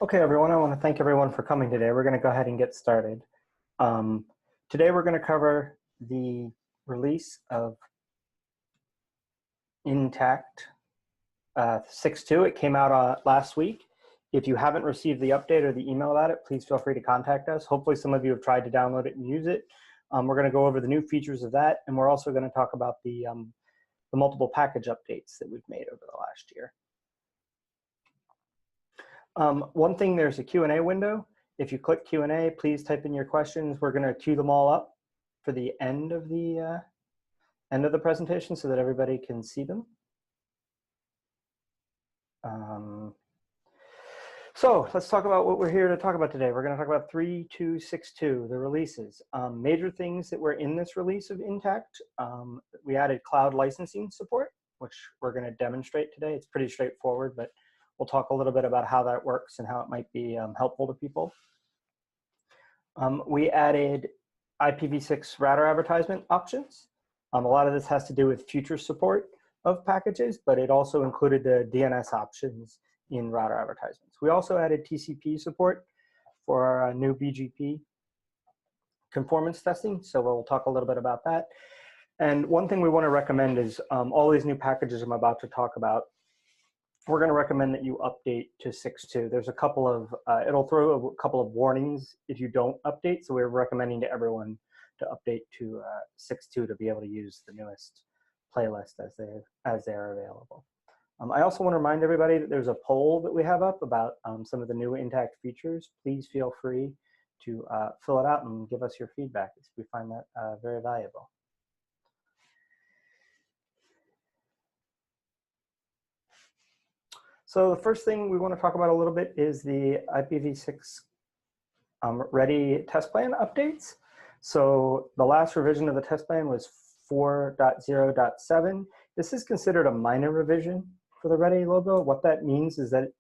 Okay, everyone, I want to thank everyone for coming today. We're going to go ahead and get started. Today we're going to cover the release of INTACT 6.2. It came out last week. If you haven't received the update or the email about it, please feel free to contact us. Hopefully some of you have tried to download it and use it. We're going to go over the new features of that, and we're also going to talk about the multiple package updates that we've made over the last year. One thing, there's a Q&A window. If you click Q&A, please type in your questions. We're going to queue them all up for the end of the presentation so that everybody can see them. So let's talk about what we're here to talk about today. We're going to talk about 3.2.6.2, the releases. Major things that were in this release of INTACT. We added cloud licensing support, which we're going to demonstrate today. It's pretty straightforward, but we'll talk a little bit about how that works and how it might be helpful to people. We added IPv6 router advertisement options. A lot of this has to do with future support of packages, but it also included the DNS options in router advertisements. We also added TCP support for our new BGP conformance testing, so we'll talk a little bit about that. And one thing we want to recommend is all these new packages I'm about to talk about, we're going to recommend that you update to 6.2. There's a couple of, it'll throw a couple of warnings if you don't update, so we're recommending to everyone to update to 6.2 to be able to use the newest playlist as they're available. I also want to remind everybody that there's a poll that we have up about some of the new INTACT features. Please feel free to fill it out and give us your feedback. We find that very valuable. So the first thing we want to talk about a little bit is the IPv6 ready test plan updates. So the last revision of the test plan was 4.0.7. This is considered a minor revision for the ready logo. What that means is that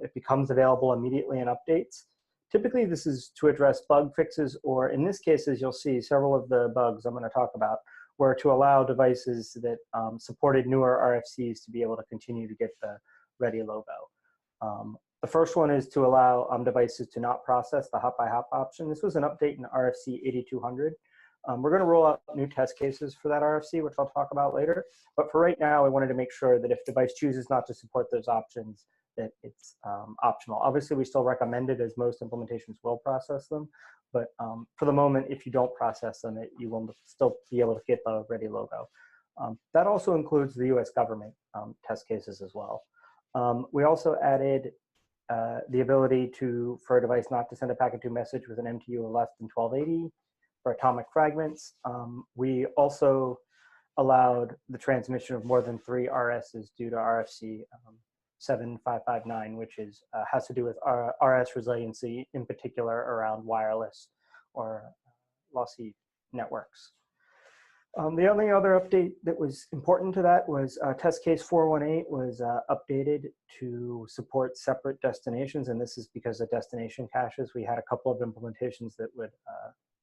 it becomes available immediately in updates. Typically, this is to address bug fixes, or in this case, as you'll see, several of the bugs I'm going to talk about were to allow devices that supported newer RFCs to be able to continue to get the ready logo. The first one is to allow devices to not process the hop-by-hop option. This was an update in RFC 8200. We're going to roll out new test cases for that RFC, which I'll talk about later. But for right now, I wanted to make sure that if the device chooses not to support those options, that it's optional. Obviously, we still recommend it, as most implementations will process them. But for the moment, if you don't process them, you will still be able to get the ready logo. That also includes the US government test cases as well. We also added the ability for a device not to send a packet to message with an MTU of less than 1280 for atomic fragments. We also allowed the transmission of more than 3 RSs due to RFC 7559, which has to do with RS resiliency, in particular around wireless or lossy networks. The only other update that was important to that was test case 418 was updated to support separate destinations, and this is because of destination caches. We had a couple of implementations that would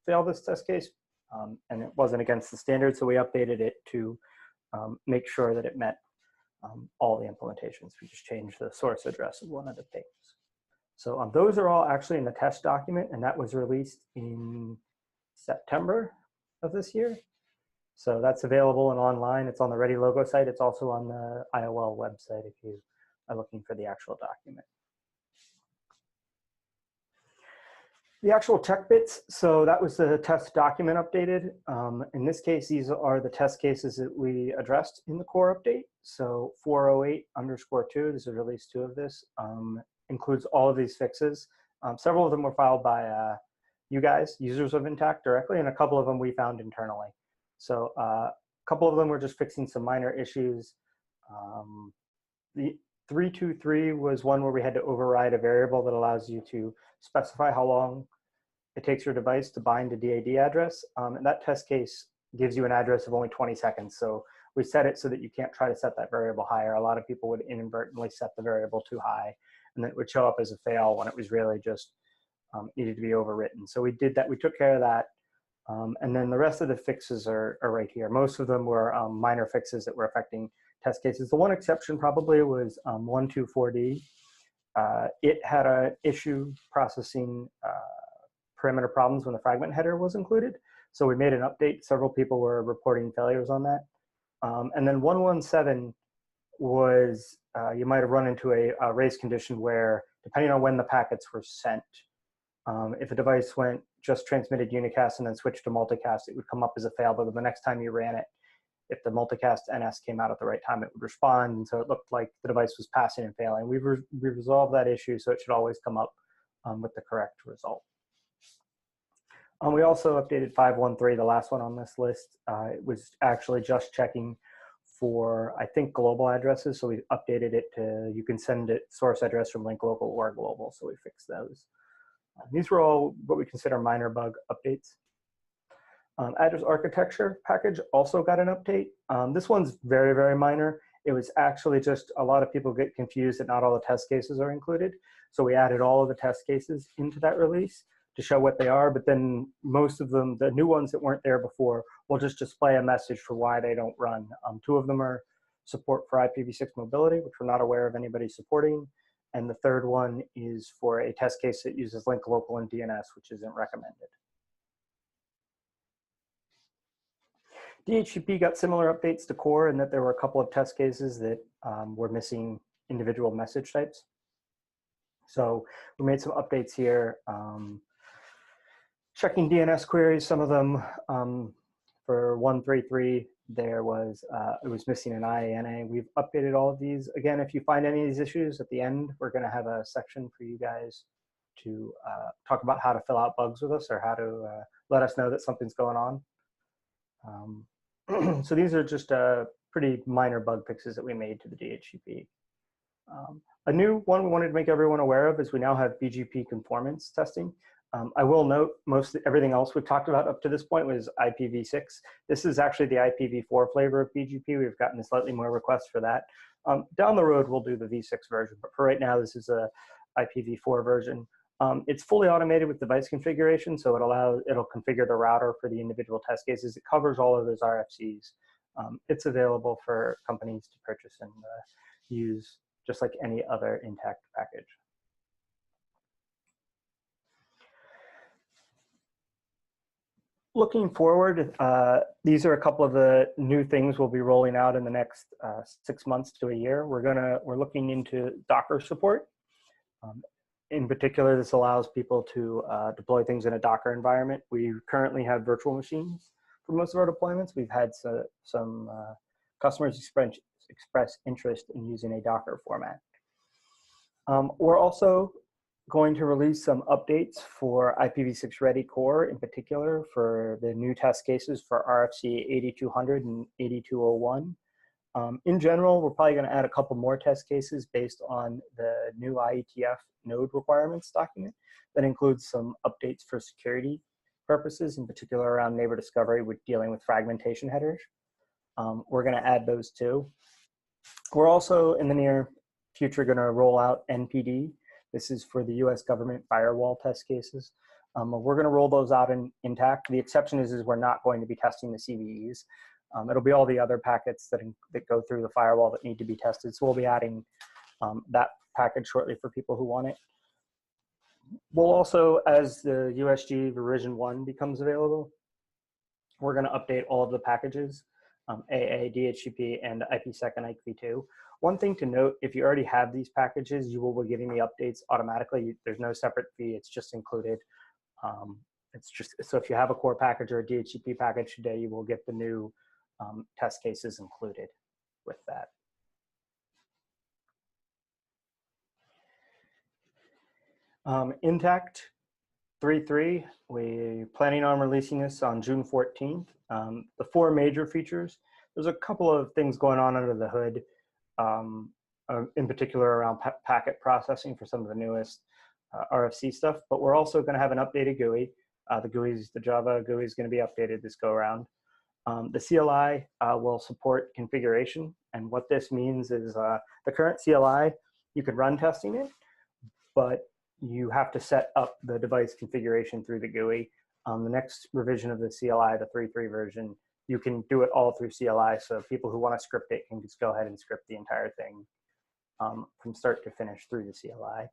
fail this test case, and it wasn't against the standard, so we updated it to make sure that it met all the implementations. We just changed the source address of one of the things. So those are all actually in the test document, and that was released in September of this year. So that's available and online. It's on the Ready Logo site. It's also on the IOL website if you are looking for the actual document. The actual tech bits, so that was the test document updated. In this case, these are the test cases that we addressed in the core update. So 408_2, this is release 2 of this, includes all of these fixes. Several of them were filed by you guys, users of INTACT directly, and a couple of them we found internally. So a couple of them were just fixing some minor issues. The 3.2.3 was one where we had to override a variable that allows you to specify how long it takes your device to bind a DAD address. And that test case gives you an address of only 20 seconds. So we set it so that you can't try to set that variable higher. A lot of people would inadvertently set the variable too high, and then it would show up as a fail when it was really just needed to be overwritten. So we did that. We took care of that. And then the rest of the fixes are right here. Most of them were minor fixes that were affecting test cases. The one exception probably was 124D. it had an issue processing parameter problems when the fragment header was included. So we made an update. Several people were reporting failures on that. And then 117 was, you might have run into a race condition where, depending on when the packets were sent, if a device just transmitted unicast and then switched to multicast, it would come up as a fail, but the next time you ran it, if the multicast NS came out at the right time, it would respond, and so it looked like the device was passing and failing. We resolved that issue, so it should always come up with the correct result. We also updated 513, the last one on this list. It was actually just checking for, I think, global addresses, so we updated it to, you can send it source address from link local or global, so we fixed those. These were all what we consider minor bug updates. Address architecture package also got an update. This one's very, very minor. It was actually just, a lot of people get confused that not all the test cases are included. So we added all of the test cases into that release to show what they are, but then most of them, the new ones that weren't there before, will just display a message for why they don't run. Two of them are support for IPv6 mobility, which we're not aware of anybody supporting. And the third one is for a test case that uses link local and DNS, which isn't recommended. DHCP got similar updates to core in that there were a couple of test cases that were missing individual message types. So we made some updates here. Checking DNS queries, some of them for 133, there was, it was missing an IANA. We've updated all of these. Again, if you find any of these issues at the end, we're gonna have a section for you guys to talk about how to fill out bugs with us or how to let us know that something's going on. So these are just pretty minor bug fixes that we made to the DHCP. A new one we wanted to make everyone aware of is we now have BGP conformance testing. I will note everything else we've talked about up to this point was IPv6. This is actually the IPv4 flavor of BGP. We've gotten slightly more requests for that. Down the road, we'll do the v6 version, but for right now, this is a IPv4 version. It's fully automated with device configuration, so it'll configure the router for the individual test cases. It covers all of those RFCs. It's available for companies to purchase and use just like any other intact package. Looking forward, these are a couple of the new things we'll be rolling out in the next 6 months to a year. We're looking into Docker support. In particular, this allows people to deploy things in a Docker environment. We currently have virtual machines for most of our deployments. We've had some customers express interest in using a Docker format. We're also going to release some updates for IPv6 Ready Core, in particular for the new test cases for RFC 8200 and 8201. In general, we're probably going to add a couple more test cases based on the new IETF node requirements document that includes some updates for security purposes, in particular around neighbor discovery with dealing with fragmentation headers. We're going to add those too. We're also in the near future going to roll out NPD. This is for the US government firewall test cases. We're going to roll those out in intact. The exception is we're not going to be testing the CVEs. It'll be all the other packets that go through the firewall that need to be tested. So we'll be adding that package shortly for people who want it. We'll also, as the USG version 1 becomes available, we're going to update all of the packages, AA, DHCP, and IPsec and IPv2. One thing to note, if you already have these packages, you will be getting the updates automatically. There's no separate fee, it's just included. So if you have a core package or a DHCP package today, you will get the new test cases included with that. Intact 3.3, we're planning on releasing this on June 14th. The 4 major features, there's a couple of things going on under the hood, in particular around packet processing for some of the newest RFC stuff, but we're also going to have an updated GUI. The Java GUI is going to be updated this go around. The CLI will support configuration, and what this means is the current CLI, you could run testing it, but you have to set up the device configuration through the GUI. The next revision of the CLI, the 3.3 version, you can do it all through CLI, so people who want to script it can just go ahead and script the entire thing from start to finish through the CLI.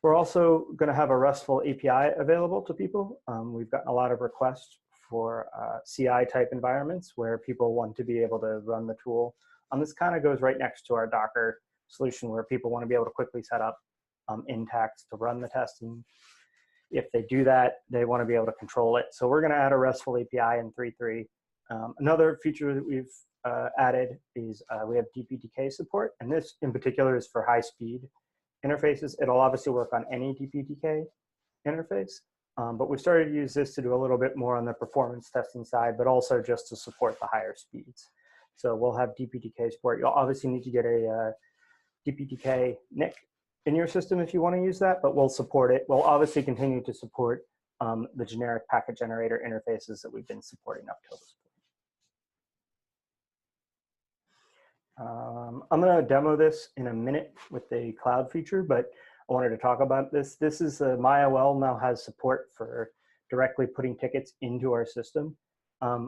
We're also going to have a RESTful API available to people. We've gotten a lot of requests for CI type environments where people want to be able to run the tool. This kind of goes right next to our Docker solution where people want to be able to quickly set up Intacts to run the testing. If they do that, they want to be able to control it. So we're going to add a RESTful API in 3.3. Another feature that we've added is we have DPDK support, and this in particular is for high-speed interfaces. It'll obviously work on any DPDK interface, but we've started to use this to do a little bit more on the performance testing side, but also just to support the higher speeds. So we'll have DPDK support. You'll obviously need to get a DPDK NIC in your system if you want to use that, but we'll support it. We'll obviously continue to support the generic packet generator interfaces that we've been supporting up till this point. I'm going to demo this in a minute with the cloud feature, but I wanted to talk about this. This is MyOL now has support for directly putting tickets into our system.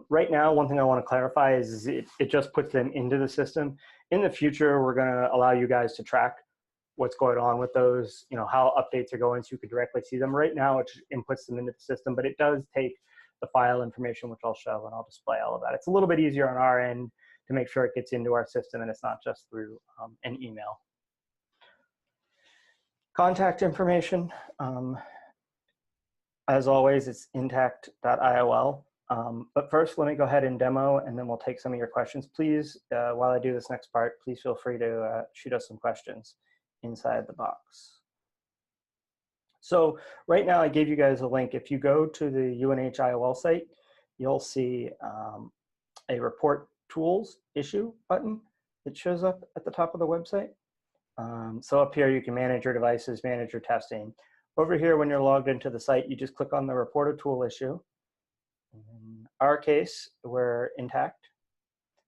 Right now, one thing I want to clarify is it just puts them into the system. In the future, we're going to allow you guys to track what's going on with those, how updates are going so you can directly see them. Right now, it just inputs them into the system, but it does take the file information, which I'll show, and I'll display all of that. It's a little bit easier on our end to make sure it gets into our system and it's not just through an email. Contact information, as always, it's intact.iol. But first, let me go ahead and demo, and then we'll take some of your questions. Please, while I do this next part, please feel free to shoot us some questions inside the box. So right now, I gave you guys a link. If you go to the UNH IOL site, you'll see a report tools issue button that shows up at the top of the website. So up here, you can manage your devices, manage your testing. Over here, when you're logged into the site, you just click on the report a tool issue. In our case, we're Intact.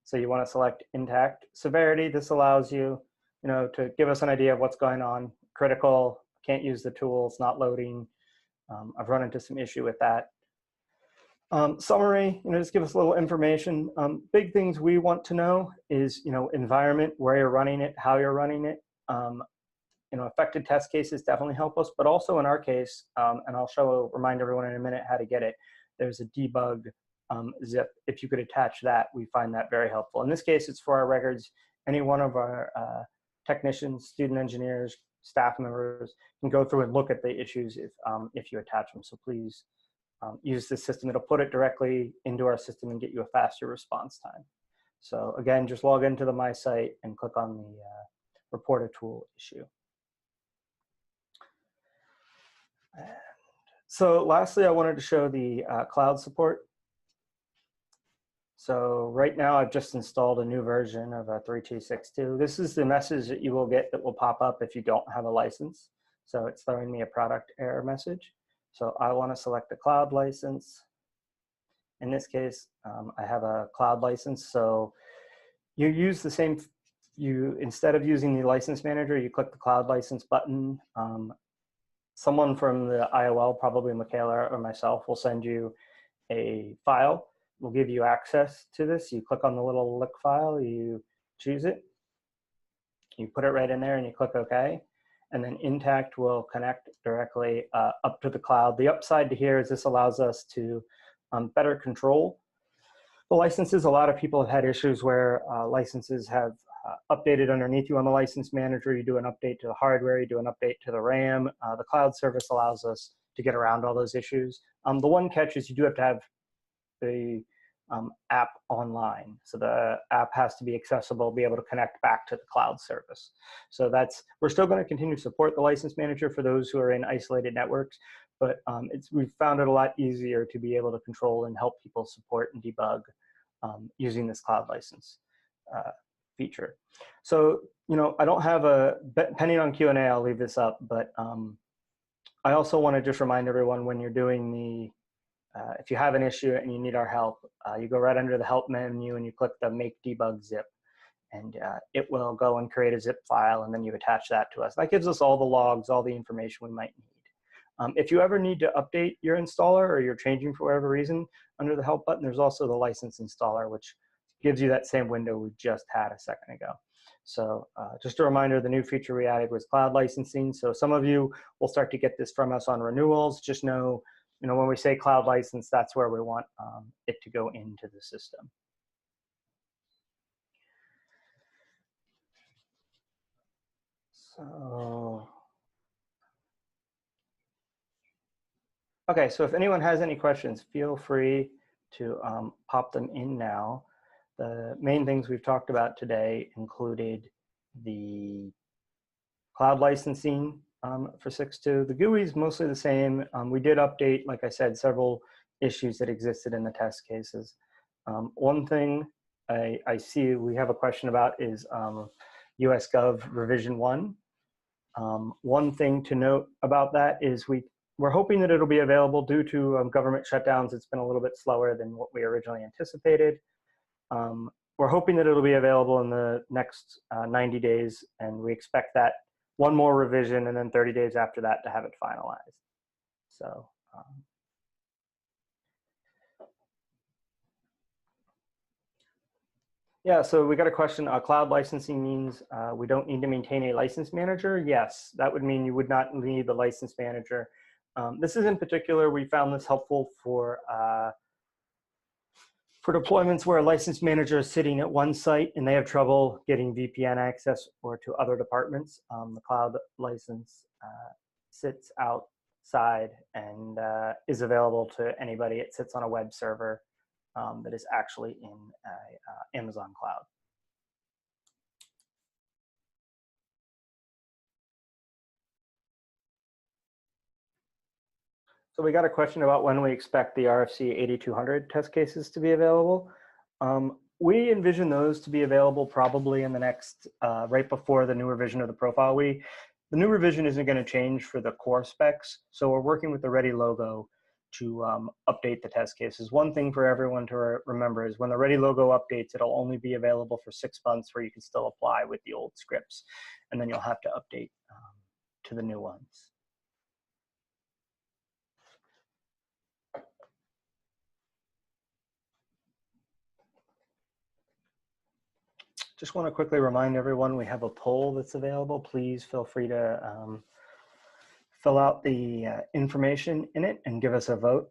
So you want to select Intact. Severity, this allows you, to give us an idea of what's going on. Critical, can't use the tool, it's not loading. I've run into some issue with that. Summary, just give us a little information. Big things we want to know is, environment, where you're running it, how you're running it. Affected test cases definitely help us, but also in our case, and I'll remind everyone in a minute how to get it, there's a debug zip. If you could attach that, we find that very helpful. In this case, it's for our records. Any one of our technicians, student engineers, staff members can go through and look at the issues if you attach them. So please use this system. It'll put it directly into our system and get you a faster response time. So again, just log into the My Site and click on the report a tool issue. So lastly, I wanted to show the cloud support. So right now, I've just installed a new version of 3.2.6.2. This is the message that you will get that will pop up if you don't have a license. So it's throwing me a product error message. So I want to select the cloud license. In this case, I have a cloud license. So you use the same, instead of using the license manager, you click the cloud license button. Someone from the IOL, probably Michaela or myself, will send you a file. We'll give you access to this. You click on the little lick file, you choose it, you put it right in there and you click OK. And then Intact will connect directly up to the cloud. The upside to here is this allows us to better control the licenses. A lot of people have had issues where licenses have updated underneath you on the license manager. You do an update to the hardware, you do an update to the RAM. The cloud service allows us to get around all those issues. The one catch is you do have to have the app online. So the app has to be accessible, be able to connect back to the cloud service. So we're still going to continue to support the license manager for those who are in isolated networks, but we've found it a lot easier to be able to control and help people support and debug using this cloud license feature. So, I don't have depending on Q&A, I'll leave this up, but I also want to just remind everyone when you're doing if you have an issue and you need our help, you go right under the help menu and you click the make debug zip, and it will go and create a zip file, and then you attach that to us. That gives us all the logs, all the information we might need. If you ever need to update your installer or you're changing for whatever reason, under the help button, there's also the license installer, which gives you that same window we just had a second ago. So just a reminder, the new feature we added was cloud licensing. So some of you will start to get this from us on renewals. Just know, when we say cloud license, that's where we want it to go into the system. So, okay, so if anyone has any questions, feel free to pop them in now. The main things we've talked about today included the cloud licensing for 6.2. The GUI is mostly the same. We did update, like I said, several issues that existed in the test cases. One thing I see we have a question about is US Gov revision 1. One thing to note about that is we're hoping that it'll be available due to government shutdowns. It's been a little bit slower than what we originally anticipated. We're hoping that it'll be available in the next 90 days, and we expect that one more revision and then 30 days after that to have it finalized. So yeah, so we got a question. Cloud licensing means we don't need to maintain a license manager. Yes, that would mean you would not need the license manager. This is in particular, we found this helpful for deployments where a license manager is sitting at one site and they have trouble getting VPN access or to other departments. The cloud license sits outside and is available to anybody. It sits on a web server that is actually in Amazon cloud. So we got a question about when we expect the RFC 8200 test cases to be available. We envision those to be available probably in the next, right before the new revision of the profile. The new revision isn't going to change for the core specs, so we're working with the Ready logo to update the test cases. One thing for everyone to remember is when the Ready logo updates, it'll only be available for 6 months where you can still apply with the old scripts, and then you'll have to update to the new ones. Just want to quickly remind everyone we have a poll that's available. Please feel free to fill out the information in it and give us a vote.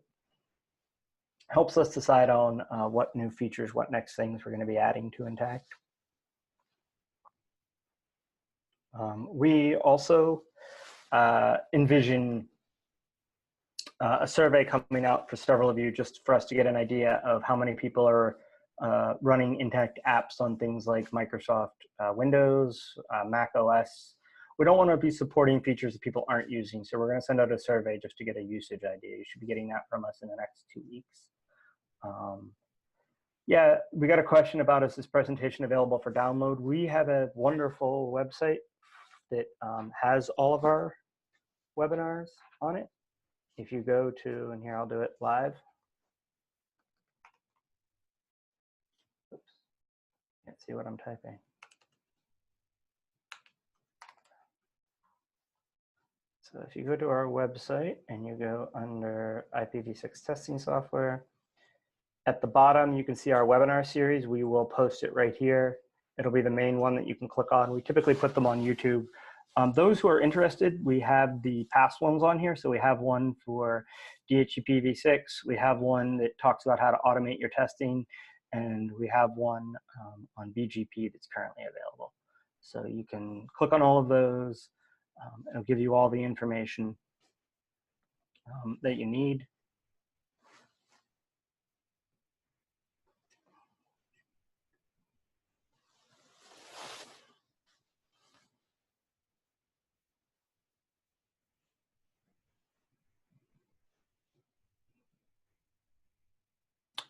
Helps us decide on what new features, what next things we're going to be adding to Intact. We also envision a survey coming out for several of you just for us to get an idea of how many people are running Intact apps on things like Microsoft Windows, Mac OS. We don't want to be supporting features that people aren't using, so we're going to send out a survey just to get a usage idea. You should be getting that from us in the next 2 weeks. Yeah, we got a question about, is this presentation available for download? We have a wonderful website that has all of our webinars on it. If you go to, and here I'll do it live. Oops, can't see what I'm typing. So if you go to our website and you go under IPv6 testing software, at the bottom you can see our webinar series. We will post it right here. It'll be the main one that you can click on. We typically put them on YouTube. Those who are interested, we have the past ones on here. So we have one for IPv6. We have one that talks about how to automate your testing. And we have one on BGP that's currently available. So you can click on all of those. It'll give you all the information that you need.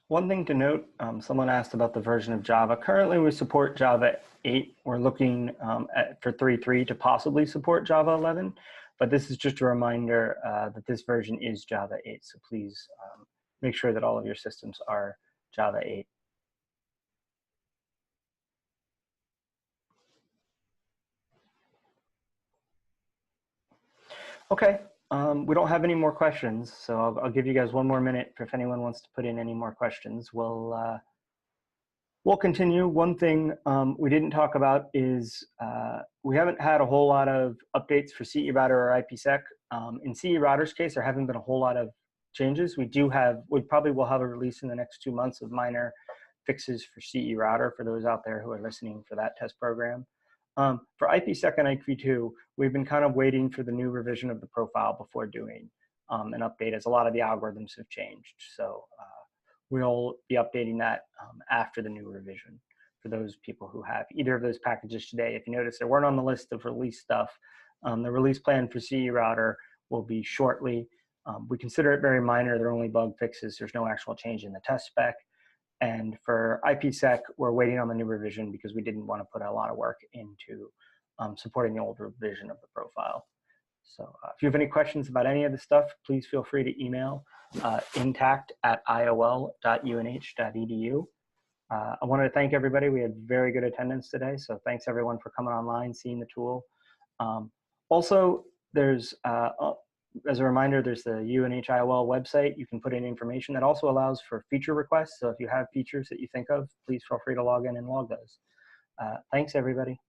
One thing to note, someone asked about the version of Java. Currently, we support Java 8. We're looking for 3.3 to possibly support Java 11. But this is just a reminder that this version is Java 8. So please make sure that all of your systems are Java 8. Okay, we don't have any more questions. So I'll give you guys one more minute if anyone wants to put in any more questions. We'll We'll continue. One thing we didn't talk about is we haven't had a whole lot of updates for CE Router or IPsec. In CE Router's case, there haven't been a whole lot of changes. We probably will have a release in the next 2 months of minor fixes for CE Router for those out there who are listening for that test program. For IPsec and IPv2, we've been kind of waiting for the new revision of the profile before doing an update, as a lot of the algorithms have changed. So we'll be updating that after the new revision for those people who have either of those packages today. If you notice, they weren't on the list of release stuff. The release plan for CE Router will be shortly. We consider it very minor. They're only bug fixes. There's no actual change in the test spec. And for IPsec, we're waiting on the new revision because we didn't want to put a lot of work into supporting the old revision of the profile. So if you have any questions about any of this stuff, please feel free to email intact@iol.unh.edu. I wanted to thank everybody. We had very good attendance today, so thanks everyone for coming online, seeing the tool. Also, there's, as a reminder, there's the UNH IOL website. You can put in information that also allows for feature requests. So if you have features that you think of, please feel free to log in and log those. Thanks, everybody.